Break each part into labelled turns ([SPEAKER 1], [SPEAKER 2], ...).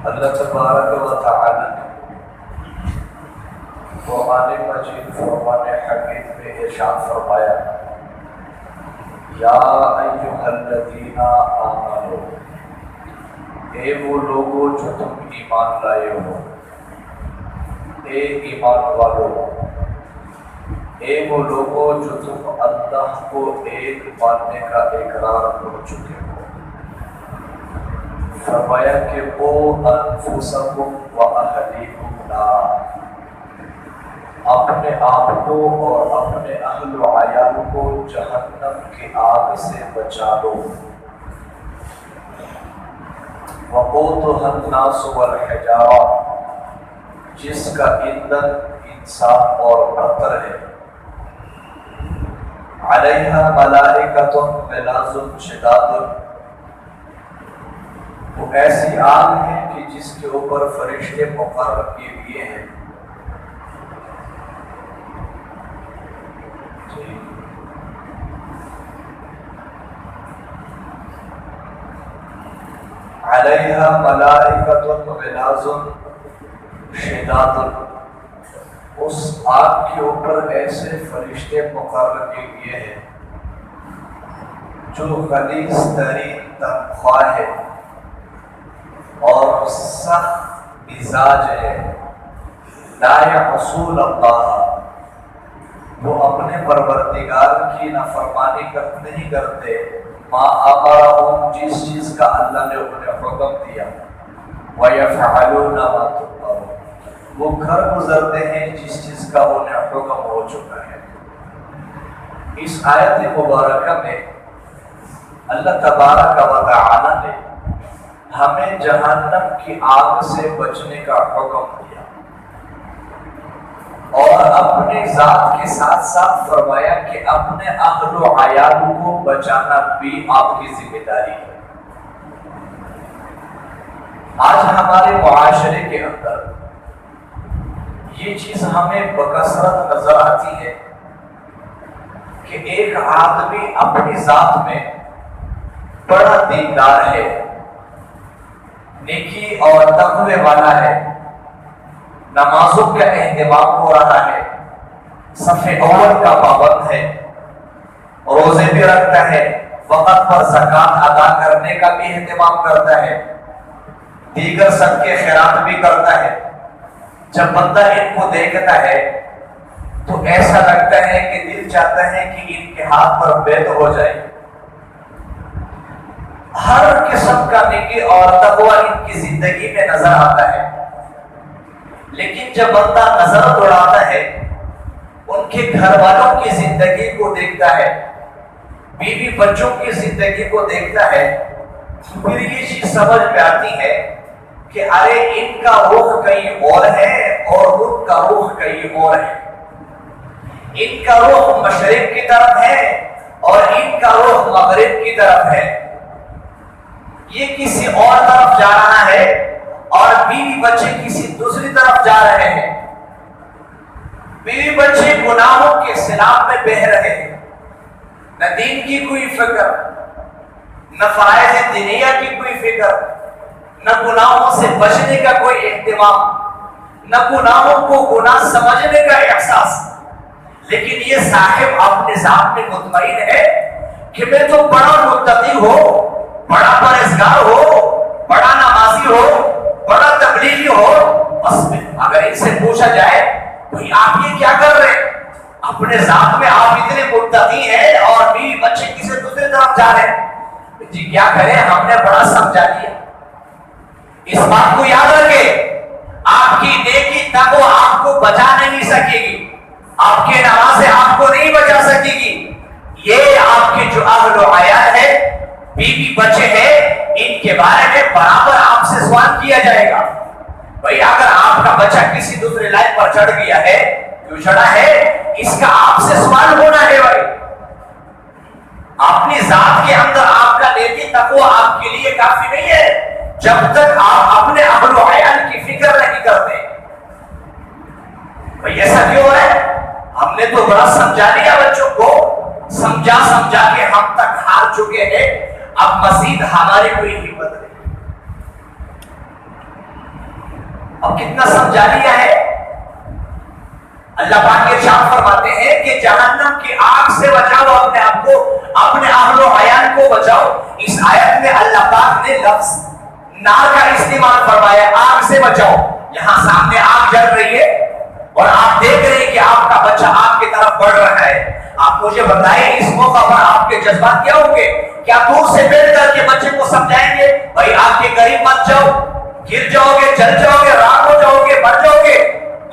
[SPEAKER 1] اللہ تبارک و تعالی نے قرآن مجید فرمان حمید میں ارشاد فرمایا، یا ایھا الذین آمنوا، اے وہ لوگوں جو تم ایمان لائے ہو، اے ایمان والو، اے وہ لوگوں جو تم اللہ کو ایک ماننے کا اقرار کر چکے ہو، فرمایا کہ وہ انفسکم و اہلیکم نارا، اپنے آپ کو اور اپنے اہل و عیال کو جہنم کی آگ سے بچا لو۔ وقودها الناس والحجارہ، جس کا ایندھن انسان اور پتھر ہے، علیہا ملائکۃ غلاظ شداد، وہ ایسی آگ ہے کہ جس کے اوپر فرشتے مقرر کیے ہوئے ہیں۔ علیہا ملائکۃ غلاظ شداد، اس آگ کے اوپر ایسے فرشتے مقرر کیے ہوئے ہیں جو غلیظ ترین تنخواہ ہے اور سخت مزاج ہے۔ لا یعصون اللہ، وہ اپنے پروردگار کی نافرمانی نہیں کرتے، ما امرہم، جس چیز کا اللہ نے انہیں حکم دیا، ویفعلون ما تؤمرون، وہ گھر گزرتے ہیں جس چیز کا انہیں حکم ہو چکا ہے۔ اس آیت مبارکہ میں اللہ تبارک و تعالی نے ہمیں جہنم کی آگ سے بچنے کا حکم دیا اور اپنی ذات کے ساتھ ساتھ فرمایا کہ اپنے اہل و عیال کو بچانا بھی آپ کی ذمہ داری ہے۔ آج ہمارے معاشرے کے اندر یہ چیز ہمیں بکثرت نظر آتی ہے کہ ایک آدمی اپنی ذات میں بڑا دیندار ہے، نیکی اور تقوی والا ہے، نمازوں کا اہتمام ہو رہا ہے، صف اول کا پابند ہے، روزے بھی رکھتا ہے، وقت پر زکوٰۃ ادا کرنے کا بھی اہتمام کرتا ہے، دیگر صدقے خیرات بھی کرتا ہے۔ جب بندہ ان کو دیکھتا ہے تو ایسا لگتا ہے کہ دل چاہتا ہے کہ ان کے ہاتھ پر بیت ہو جائے۔ ہر قسم کا نیکی اور تقوی ان کی زندگی میں نظر آتا ہے، لیکن جب بندہ نظر دوڑاتا ہے ان کے گھر والوں کی زندگی کو دیکھتا ہے، بیوی بچوں کی زندگی کو دیکھتا ہے، پھر یہ چیز سمجھ میں آتی ہے کہ ارے ان کا رخ کہیں اور ہے اور ان کا رخ کہیں اور ہے، ان کا رخ مشرق کی طرف ہے اور ان کا رخ مغرب کی طرف ہے، یہ کسی اور طرف جا رہا ہے اور بیوی بچے کسی دوسری طرف جا رہے ہیں، بیوی بچے گناہوں کے سیلاب میں بہہ رہے ہیں، نہ دین کی کوئی فکر، نہ فرائض دینیہ کی کوئی فکر، نہ گناہوں سے بچنے کا کوئی اہتمام، نہ گناہوں کو گناہ سمجھنے کا احساس، لیکن یہ صاحب اپنے ذات میں مطمئن ہے کہ میں تو بڑا متقی ہوں، بڑا پرہیزگار ہو، بڑا نمازی ہو، بڑا تبلیغی ہو، بس اگر ان سے پوچھا جائے بھئی آپ یہ کیا کر رہے ہیں، اپنے ذات میں آپ اتنے متقی ہیں اور بیوی بچے کسی دوسری طرف جا رہے ہیں، جی کیا کریں، ہم نے بڑا سمجھا دیا۔ اس بات کو یاد رکھیں، آپ کی نیکی تقوی آپ کو بچا نہیں سکے گی، آپ کے نمازیں آپ کو نہیں بچا سکے گی، یہ آپ کے جو اہل و عیال ہے، بیوی بچے ہیں، ان کے بارے میں برابر آپ سے سوال کیا جائے گا۔ بھئی اگر آپ کا بچہ کسی دوسرے لائن پر چڑھ گیا ہے، کیوں چڑھا ہے، اس کا آپ سے سوال ہونا ہے۔ بھائی اپنی ذات کے اندر آپ کا نیکی تقوی آپ کے لیے کافی نہیں ہے جب تک آپ اپنے اہل و عیال کی فکر نہیں کرتے۔ بھئی ایسا کیوں ہے، ہم نے تو بڑا سمجھا لیا بچوں کو، سمجھا کے ہم تک ہار چکے ہیں، اب مزید ہماری کوئی ہمت نہیں۔ اب کتنا سمجھا لیا ہے. اللہ پاک ارشاد فرماتے ہیں کہ جہنم کی آگ سے بچاؤ اپنے آپ کو, اپنے اہل و عیال کو بچاؤ. اس آیت میں اللہ پاک نے لفظ نار کا استعمال فرمایا, آگ سے بچاؤ. یہاں سامنے آگ جل رہی ہے اور آپ دیکھ رہے ہیں کہ آپ کا بچہ آگ کی طرف بڑھ رہا ہے. آپ مجھے بتائیں اس موقع پر آپ کے جذبات کیا ہوں گے؟ کیا دور سے بیٹھ کر کے بچے کو سمجھائیں گے بھائی آگ کے قریب مت جاؤ, گر جاؤ گے, جل جاؤ گے, راک ہو جاؤ گے, مر جاؤ گے؟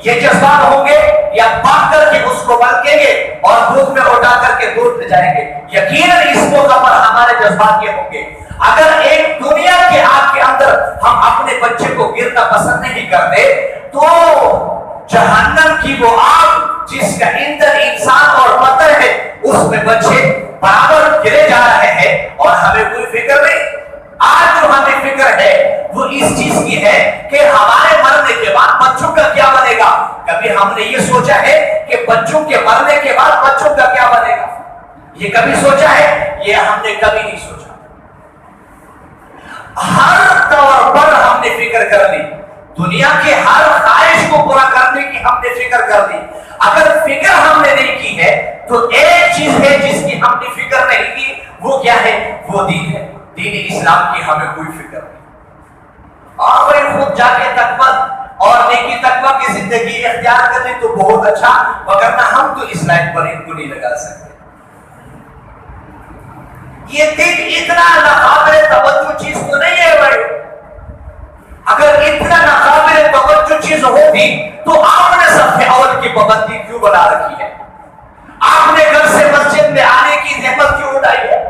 [SPEAKER 1] یہ جذبات ہوں گے یا بھاگ کر کے اس کو بلکیں گے اور دودھ میں اٹھا کر کے دودھ لے جائیں گے؟ یقیناً اس موقع پر ہمارے جذبات یہ ہوں گے. اگر ایک دنیا کے آگ کے اندر ہم اپنے بچے کو گرنا پسند نہیں کرتے تو جہنم کی وہ آگ جس کا ایندھن انسان اور پتھر ہے اس میں بچے برابر گرے جا رہے ہیں اور ہمیں کوئی فکر نہیں. آج جو ہمیں فکر ہے وہ اس چیز کی ہے کہ ہمارے مرنے کے بعد بچوں کا کیا بنے گا. کبھی ہم نے یہ سوچا ہے کہ بچوں کے مرنے کے بعد بچوں کا کیا بنے گا؟ یہ کبھی سوچا ہے؟ یہ ہم نے کبھی نہیں سوچا. ہر طور پر ہم نے فکر کر لی, دنیا کے ہر خواہش کو پورا کرنے کی ہم نے فکر کر لی. اگر فکر ہم نے نہیں کی ہے تو ایک چیز ہے جس کی ہم نے فکر نہیں کی, وہ کیا ہے؟ وہ دین ہے. دین اسلام کی ہمیں کوئی فکر نہیں. اور کوئی خود جا کے تقوی اور نیکی تقوی کی زندگی اختیار کر لی تو بہت اچھا, وگرنہ ہم تو اس لائن پر ان کو نہیں لگا سکتے. یہ دین اتنا ناقابل توجہ چیز تو نہیں ہے بھائی. اگر اتنا ناقابل توجہ چیز ہوتی تو آپ نے سب سے اول کی پابندی کیوں بنا رکھی ہے؟ آپ نے گھر سے مسجد میں آنے کی زحمت کیوں اٹھائی ہے؟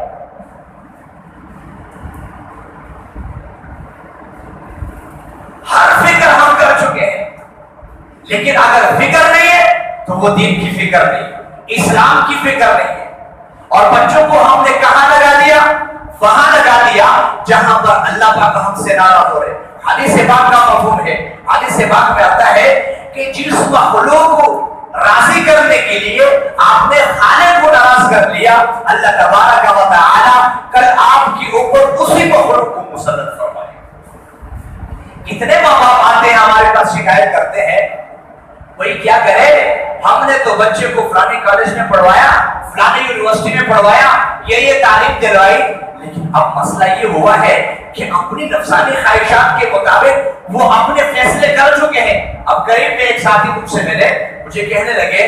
[SPEAKER 1] ہر فکر ہم کر چکے ہیں, لیکن اگر فکر نہیں ہے تو وہ دین کی فکر نہیں, اسلام کی فکر نہیں ہے. اور بچوں کو ہم نے کہاں لگا دیا؟ وہاں لگا دیا جہاں پر اللہ پاک ہم سے ناراض ہو رہے. حدیث پاک کا مفہوم ہے, حدیث پاک میں آتا ہے کہ جس مخلوق کو راضی کرنے کے لیے آپ نے خالق کو ناراض کر لیا, اللہ تبارک و تعالی کل آپ کی اوپر اسی مخلوق کو مسلط فرمائے. کتنے ماں باپ آتے ہیں ہمارے پاس شکایت کرتے ہیں, وہی کیا کرے, ہم نے تو بچے کو فلانی کالج میں پڑھوایا, فلانی یونیورسٹی میں پڑھوایا, یہ تعلیم دلوائی, لیکن اب مسئلہ یہ ہوا ہے کہ اپنی نفسانی خواہشات کے مطابق وہ اپنے فیصلے کر چکے ہیں. اب قریب میں ایک ساتھی مجھ سے ملے, مجھے کہنے لگے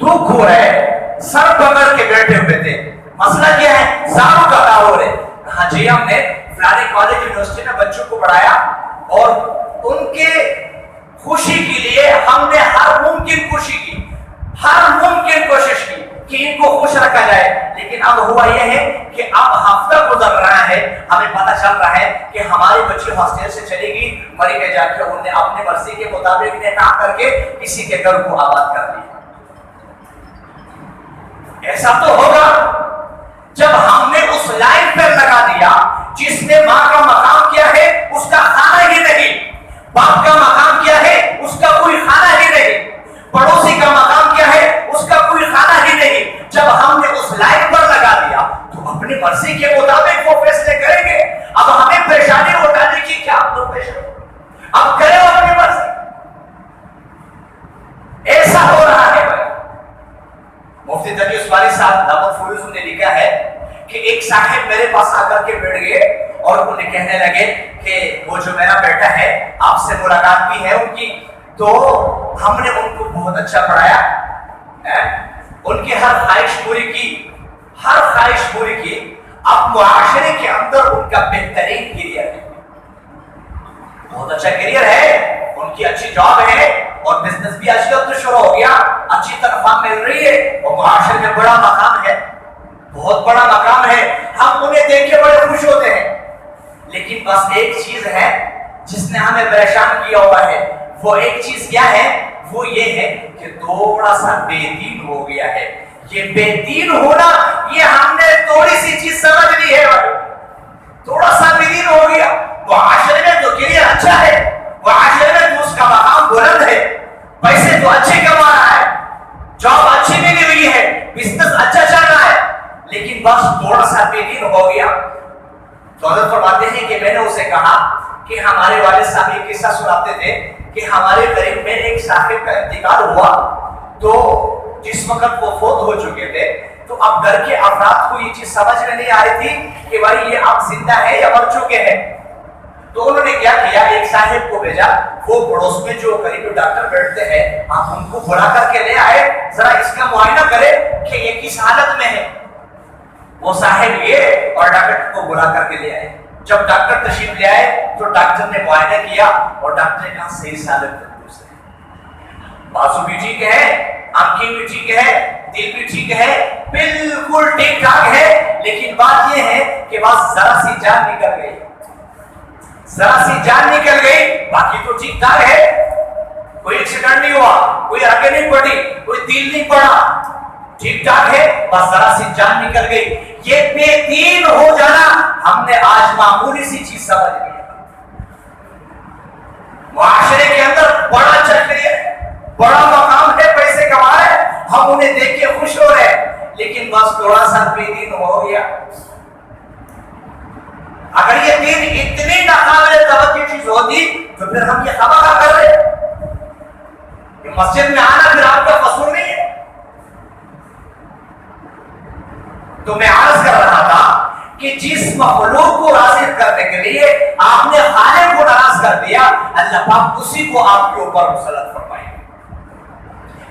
[SPEAKER 1] تو کھو رہے, سر پکڑ کے بیٹھے ہوئے تھے, مسئلہ کیا ہے؟ زاروں کا ہو رہے. ہاں جی, ہم نے فلانی کالج یونیورسٹی میں بچوں کو پڑھایا اور ان کے خوشی کے لیے ہم نے ہر ممکن خوشی کی, ہر ممکن کوشش کی کہ ان کو خوش رکھا جائے. لیکن اب ہوا یہ ہے کہ اب ہفتہ گزر رہا ہے, ہمیں پتہ چل رہا ہے کہ ہماری بچی ہاسٹل سے چلے گی, مری میں جا کے انہوں نے اپنے مرضی کے مطابق نکاح کر کے کسی کے گھر کو آباد کر دیا. ایسا تو ہوگا جب ہم نے اس لائن پر لگا دیا جس نے ماں کا مقام کیا ہے اس کا کھانا ہی نہیں, باپ کا مقام کیا ہے اس کا کوئی کھانا ہی نہیں, پڑوسی کا مقام کیا ہے اس کا کوئی کھانا ہی نہیں. جب ہم نے اس لائن پر لگا دیا تو اپنی مرضی کے مطابق وہ فیصلے کریں گے. اب ہمیں پریشانی اٹھانے کی کیا پریشانی, اب کرے اپنی مرضی. ایسا ہو رہا ہے بھائی. مفتی تقی عثمانی صاحب دامت فیوز نے لکھا ہے کہ ایک صاحب میرے پاس آ کر کے بیٹھ گئے اور انہیں کہنے لگے کہ وہ جو میرا بیٹا ہے آپ سے ملاقات بھی ہے ان کی, تو ہم نے ان کو بہت اچھا پڑھایا, ان کی ہر خواہش پوری کی, ہر خواہش پوری کی. اب معاشرے کے اندر ان کا بہترین کیریئر ہے, بہت اچھا کیریئر ہے, ان کی اچھی جاب ہے اور بزنس بھی آج کل تو شروع ہو گیا, اچھی تنخواہ مل رہی ہے اور معاشرے میں بڑا مقام ہے, بہت بڑا مقام ہے. ہم انہیں دیکھ کے بڑے خوش ہوتے ہیں. لیکن بس ایک چیز ہے جس نے ہمیں پریشان کیا ہوا ہے, وہ ایک چیز کیا ہے؟ وہ یہ ہے کہ تھوڑا سا بے دین ہو گیا ہے. یہ بے دین ہونا یہ ہم نے تھوڑی سی چیز سمجھ لی ہے, تھوڑا سا بے دین ہو گیا. معاشرے میں تو کیریئر اچھا ہے, معاشرے میں تو اس کا مقام بلند ہے, پیسے تو اچھے کما رہا ہے, جاب اچھی ملی ہوئی ہے, بزنس اچھا چل رہا ہے, لیکن بس تھوڑا سا بے دین ہو گیا. تو حضرت فرماتے ہیں کہ میں نے اسے کہا کہ ہمارے والد صاحب یہ قصہ سناتے تھے کہ ہمارے قریب میں ایک صاحب کا انتقال ہوا، تو جس وقت وہ فوت ہو چکے تھے تو اب گھر کے افراد کو یہ چیز سمجھ میں نہیں آ رہی تھی کہ بھائی یہ اب زندہ ہے یا مر چکے ہیں. تو انہوں نے کیا کیا، ایک صاحب کو بھیجا، وہ پڑوس میں جو قریب ڈاکٹر بیٹھتے ہیں آپ ان کو بلا کر کے لے آئے، ذرا اس کا معائنہ کرے کہ یہ کس حالت میں ہے. وہ صاحب یہ اور ڈاکٹر کو بلا کر کے لے آئے. جب ڈاکٹر تشریف لے آئے تو ڈاکٹر نے معائنہ کیا اور ڈاکٹر نے کہا صحیح سالم تندرست ہے، بازو بھی ٹھیک ہے، آنکھیں بھی ٹھیک ہے، دل بھی ٹھیک ہے، بالکل ٹھیک ٹھاک ہے. لیکن بات یہ ہے کہ بس ذرا سی جان نکل گئی، ذرا سی جان نکل گئی، باقی تو ٹھیک ٹھاک ہے، کوئی ایکسیڈنٹ نہیں ہوا، کوئی آگے نہیں پڑی، کوئی دل نہیں پڑا، ٹھیک ٹھاک ہے، بس ذرا سی جان نکل گئی. یہ بے دین ہو جانا ہم نے آج معمولی سی چیز سمجھ لی. معاشرے کے اندر بڑا چکری ہے، بڑا مقام ہے، پیسے کما رہے، ہم انہیں دیکھ کے خوش ہو رہے، لیکن بس تھوڑا سا بے دین ہو گیا. اگر یہ دین اتنی ناقابل توجہ چیز ہوتی تو پھر ہم یہ خبر کر رہے کہ مسجد میں آنا پھر آپ کا قصور نہیں ہے. تو میں عرض کر رہا تھا کہ جس مخلوق کو راضی کرنے کے لیے آپ نے خالق کو ناراض کر دیا، اللہ پاک اسی کو آپ کے اوپر مسلط فرمائے.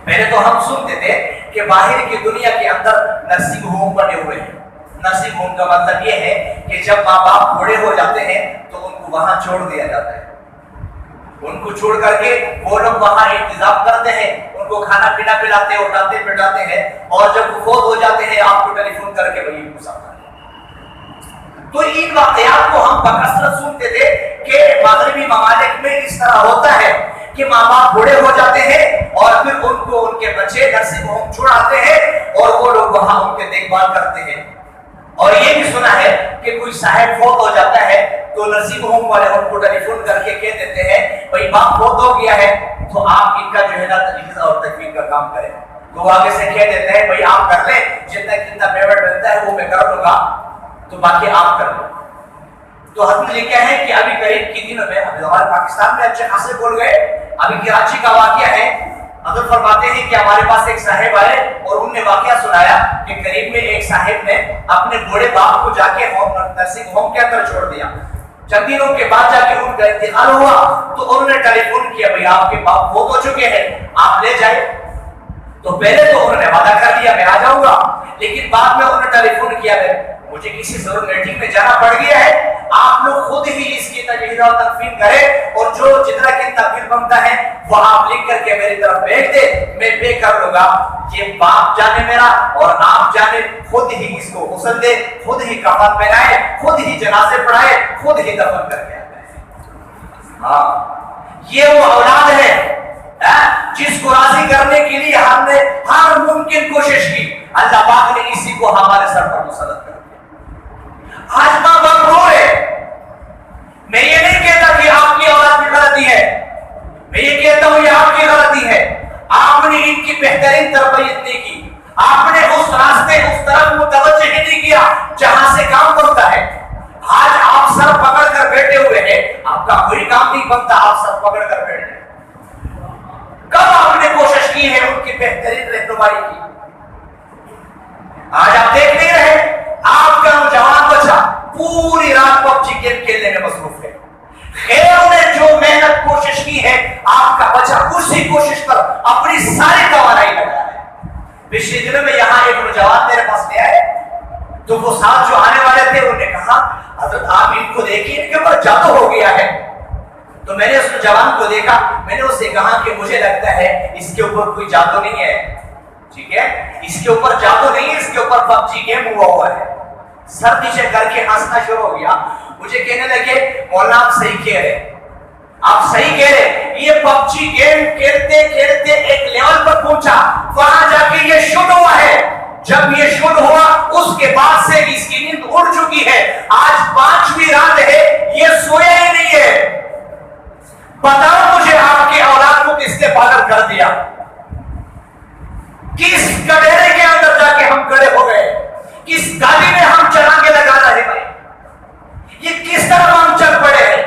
[SPEAKER 1] پہلے تو ہم سنتے تھے کہ باہر کی دنیا کے اندر نرسنگ ہوم بنے ہوئے ہیں. نرسنگ ہوم کا مطلب یہ ہے کہ جب ماں باپ بوڑھے ہو جاتے ہیں تو ان کو وہاں چھوڑ دیا جاتا ہے. ان کو چھوڑ کر کے وہ لوگ وہاں انتظام کرتے ہیں، ان کو کھانا پینا پلاتے ہیں، اٹھاتے بٹھاتے ہیں، اور جب وہ فوت ہو جاتے ہیں آپ کو ٹیلی فون کر کے وہی ان کو ساتھ. تو ان واقعات کو ہم بکثرت سنتے تھے کہ مغربی ممالک میں اس طرح ہوتا ہے کہ ماں باپ بوڑھے ہو جاتے ہیں اور پھر ان کو ان کے بچے نرسنگ ہوم چھوڑاتے ہیں اور وہ لوگ وہاں ان کے دیکھ بھال کرتے ہیں. اور یہ بھی سنا ہے کہ کوئی صاحب فوت ہو جاتا ہے تو نرسنگ ہوم والے ان کو ٹیلی فون کر کے کہہ دیتے ہیں بھائی باپ فوت ہو گیا ہے تو آپ ان کا جو ہے نا تجہیز اور تکفین کا کام کریں. تو وہ آگے سے کہہ دیتے ہیں بھائی آپ کر لیں، جتنا پیمنٹ ملتا ہے وہ میں کر لوں گا، تو باقی آپ کر لو. تو حضرت یہ کیا ہے کہ ابھی قریب کی دنوں میں ابھی ہمارے پاکستان میں اچھے خاصے بول گئے. ابھی کراچی کا واقعہ ہے، حضرت فرماتے ہیں کہ ہمارے پاس ایک صاحب آئے اور انہوں نے واقعہ سنایا کہ قریب میں ایک صاحب نے اپنے بوڑھے باپ کو جا کے نرسنگ ہوم کے اندر چھوڑ دیا. چند دنوں کے بعد جا کے ان کا انتقال ہوا تو انہوں نے ٹیلی فون کیا بھائی آپ کے باپ فوت ہو چکے ہیں، آپ لے جائیں. تو پہلے تو انہوں نے وعدہ کر دیا میں آ جاؤں گا، لیکن بعد میں انہوں نے ٹیلی فون کیا مجھے کسی ضرورت میٹنگ میں جانا پڑ گیا ہے، آپ لوگ خود ہی اس کی تجہیز اور تکفین کریں اور جو جتنا کتنا بل بنتا ہے وہ آپ لکھ کر کے میری طرف بھیج دے، میں پے کر لوں گا. یہ باپ جانے میرا اور آپ جانے، خود ہی اس کو غسل دے، خود ہی کفن پہنائے، خود ہی جنازے پڑھائے، خود ہی دفن کر کے آئے. ہاں یہ وہ اولاد ہے جس کو راضی کرنے کے لیے ہم نے ہر ممکن کوشش کی، اللہ پاک نے اسی کو ہمارے سر پر مسلط کر دیا. آج ماں باپ رو رہے. میں یہ نہیں کہتا کہ آپ کی اولاد کی غلطی ہے، میں یہ کہتا ہوں یہ آپ کی غلطی ہے. آپ نے ان کی بہترین تربیت نہیں کی، آپ نے اس راستے اس طرف متوجہ ہی نہیں کیا جہاں سے کام بنتا ہے. آج آپ سر پکڑ کر بیٹھے ہوئے ہیں، آپ کا کوئی کام نہیں بنتا، آپ سر پکڑ کر بیٹھے. کب آپ نے کوشش کی ہے ان کی بہترین رہنمائی کی؟ آج آپ دیکھ نہیں رہے آپ کا نوجوان بچہ پوری رات پب جی گیم کھیلنے میں مصروف ہے. خیر نے جو محنت کوشش کی ہے آپ کا بچہ اسی کوشش پر اپنی ساری توانائی لگا ہے. پچھلے دنوں میں یہاں ایک نوجوان میرے پاس لے آئے تو وہ ساتھ جو آنے والے تھے انہوں نے کہا حضرت آپ ان کو دیکھیے ان کے اوپر جادو ہو گیا ہے. تو میں نے اس نوجوان کو دیکھا، میں نے اس سے کہا کہ مجھے لگتا ہے اس کے اوپر کوئی جادو نہیں ہے. ٹھیک ہے، اس کے اوپر جادو نہیں ہے، اس کے اوپر پب جی گیم ہوا ہے. سر نیچے کر کے ہنسنا شروع ہو گیا. مجھے کہنے لگے مولانا آپ صحیح کہہ رہے، آپ صحیح کہہ رہے. یہ پب جی گیم کھیلتے کھیلتے ایک لیول پر پہنچا، وہاں جا کے یہ شروع ہوا ہے. جب یہ شروع ہوا اس کے بعد سے اس کی نیند اڑ چکی ہے. آج 5ویں رات ہے، یہ سویا ہی نہیں ہے. بتاؤ مجھے آپ کے اولاد کو کس نے پاگل کر دیا؟ کس گڈھیرے کے اندر جا کے ہم کھڑے ہو گئے؟ کس گاڑی میں ہم چلا کے لگانا ہے بھائی؟ یہ کس طرح ہم چل پڑے ہیں؟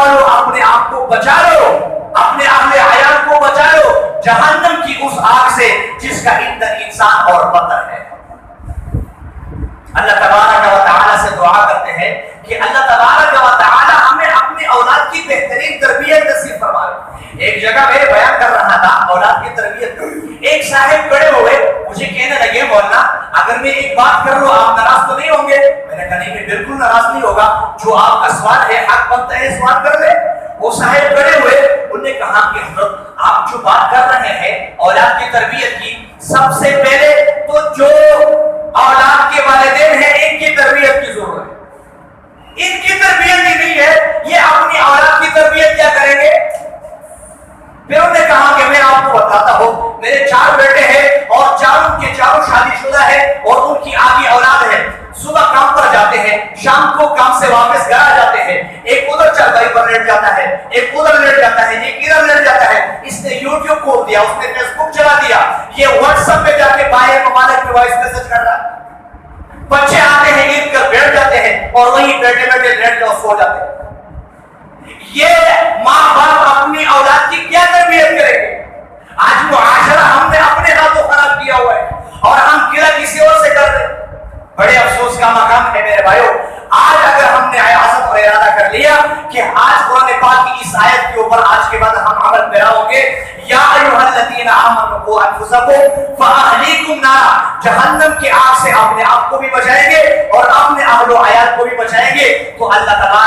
[SPEAKER 1] والوں اپنے آپ کو بچا لو، اپنے اہل عیال کو بچا لو جہنم کی اس آگ سے جس کا ایندھن انسان اور پتھر ہے۔ اللہ تبارک و تعالی سے دعا کرتے ہیں کہ اللہ تبارک و تعالی ہمیں اپنی اولاد کی بہترین تربیت نصیب فرمائے۔ ایک جگہ میں بیان کر رہا تھا اولاد کی تربیت، ایک صاحب کھڑے ہوئے مجھے کہنے لگے مولانا اگر میں ایک بات کر لوں آپ ناراض تو نہیں ہوں گے؟ میں نے کہا نہیں میں بالکل ناراض نہیں ہوگا، جو آپ کا سوال ہے حق بنتا ہے سوال کر لیں۔ وہ صاحب کھڑے ہوئے انہوں نے کہا کہ حضرت آپ جو بات کر رہے ہیں اولاد کی تربیت کی، سب سے پہلے تو جو اولاد کے والدین ہیں ان کی تربیت کی ضرورت ہے، ان کی تربیت ہی نہیں ہے، یہ اپنی اولاد کی تربیت کیا کریں گے؟ پھر انہوں نے کہا کہ میں آپ کو بتاتا ہوں میرے 4 بیٹے ہیں اور چاروں کے چاروں شادی شدہ ہیں اور ان کی آگے اولاد ہے، صبح کام پر جاتے ہیں، شام کو کام سے واپس گھر آ جاتے ہیں، ایک ادھر چارپائی پر لیٹ جاتا ہے، ایک ادھر لیٹ جاتا ہے، ایک ادھر لیٹ جاتا ہے، اس نے یوٹیوب کھول دیا، اس نے فیس بک چلا دیا، یہ واٹس ایپ پہ جا کے باہر ممالک میں وائس میسج کر رہا ہے۔ بچے آتے ہیں عید کر بیٹھ جاتے ہیں اور وہیں بیٹھے بیٹھے لیٹ کر سو جاتے ہیں۔ یہ ماں باپ اپنی اولاد کی کیا تربیت کریں گے؟ آج معاشرہ ہم نے اپنے ہاتھوں خراب کیا ہوا ہے اور ہم گلا کسی اور سے کر رہے ہیں۔ بڑے افسوس کا مقام ہے میرے بھائیوں، آج اگر ہم نے عزم اور ارادہ کر لیا کہ آج قرآن پاک کی اس آیت کے اوپر آج کے بعد ہم عمل پیرا ہوں گے، یا ایھا الذین آمنوا قوا انفسکم فاہلیکم نارا، جہنم کی آگ سے اپنے آپ کو بھی بچائیں گے اور اپنے اہل و عیال کو بھی بچائیں گے، تو اللہ تعالیٰ